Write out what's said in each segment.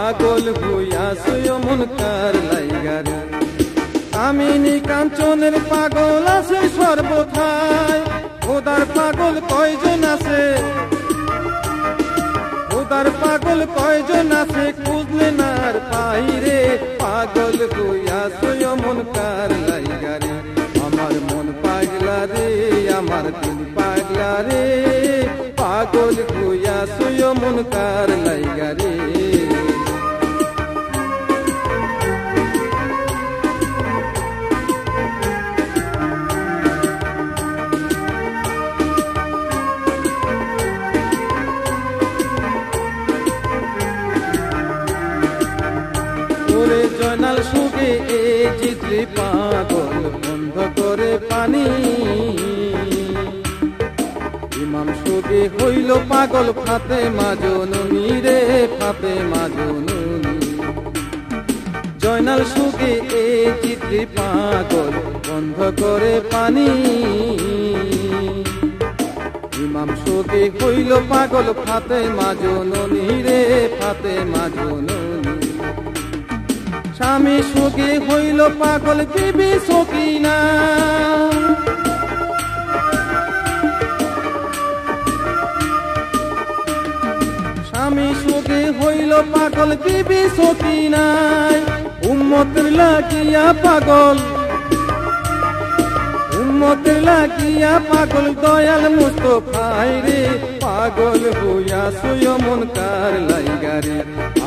পাগল হইয়াছয় মন কার লাইগারে। কামিনী কাঞ্চনের পাগল আছে সর্বথায়, খোদার পাগল কয়জন আছে, খোদার পাগল কয়জন আছে, খুঁজলে না আর পাই রে। পাগল হইয়াছয় মন কার লাইগারে, আমার মন পাগলা রে, আমার দিল পাগলা রে। পাগল হইয়াছয় মন কার লাইগারে। ওরে জয়নাল সুগে এই চিত্রে পাগল বন্ধ করে পানি, ইমাম সুগে হইল পাগল ফাতেমা জননী রে, ফাতেমা জননী। জয়নাল সুগে এই চিত্রে পাগল বন্ধ করে পানি, ইমাম সুগে হইল পাগল ফাতেমা জননী রে, ফাতেমা জননী। স্বামী সুখে হইল পাগল বিবি সকিনা, স্বামী সুখে হইল পাগল বিবি সকিনায়। উম্মতের লাগিয়া পাগল, উম্মতের লাগিয়া পাগল দয়াল মুস্তফায় রে। পাগল হইয়াছয় মন কার লাইগারে,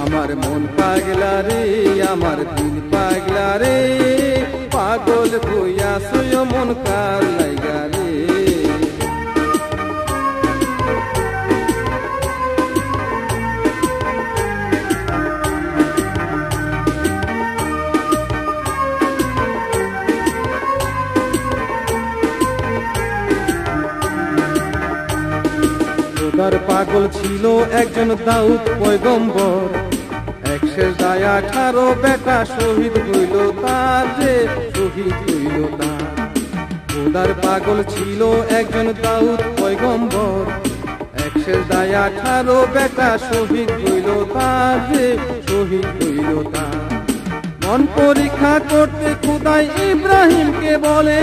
আমার মন পাগলা রে, আমার দিল পাগলা রে। পাগল হইয়াছয় মন কার লাইগারে। খোদার পাগল ছিল একজন দাউদ পয়গম্বর, 118 বেটা শহীদ হইল তার রে, শহীদ হইল তার। খোদার পাগল ছিল একজন দাউদ পয়গম্বর, 118 বেটা শহীদ হইল তার রে, শহীদ হইল তার। মন পরীক্ষা করতে খোদাই ইব্রাহিমকে বলে,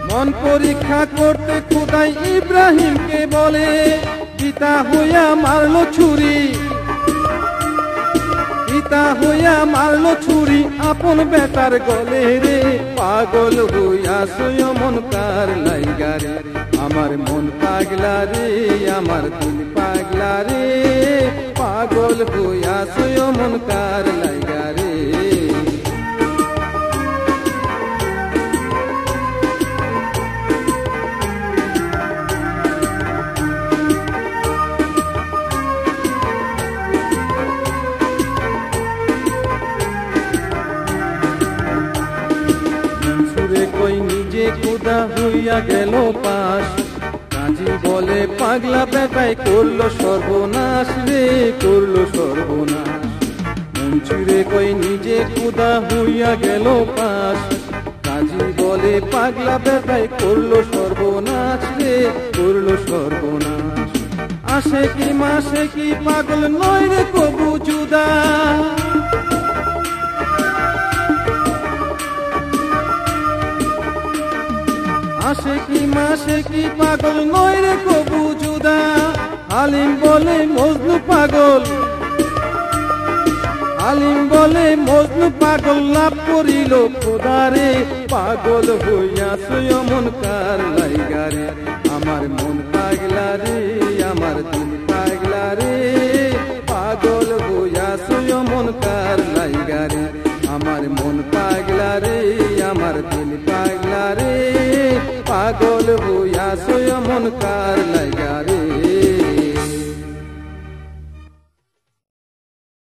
মন পরীক্ষা করতে খোদাই ইব্রাহিমকে বলে। পিতা হইয়া মারলো ছুরি, পিতা হইয়া মারলো ছুরি আপন বেটার গলে রে। পাগল হইয়াছয় মন কার লাইগারে, আমার মন পাগলা রে, আমার দিল পাগলা রে। পাগল হইয়াছয় মন কার লাইগারে। নিজে খোদা হইয়া গেল পাশ, কাজী বলে পাগলা বেটায় করলো সর্বনাশ রে, করলো সর্বনাশ। মঞ্চুরে কই নিজে খোদা হইয়া গেল পাশ, কাজী বলে পাগলা বেটায় করলো সর্বনাশ রে, করলো সর্বনাশ। আসে কি মাসে কি পাগল নয় রে কবু জুদা, আসে কি মাসে কি পাগল নয় রে কবু জুদা। হালিম বলে মজনু পাগল, হালিম বলে মজনু পাগল লাভ করিল খোদারে। পাগল হইয়াছয় মন কার লাইগারে, আমার মন পাগলা রে, আমার দিল পাগলা রে। পাগল হইয়াছয় মন কার লাইগারে, আমার মন পাগলা রে, আমার দিল পাগলা রে। পাগল হইয়াছয় মন কার লাইগারে।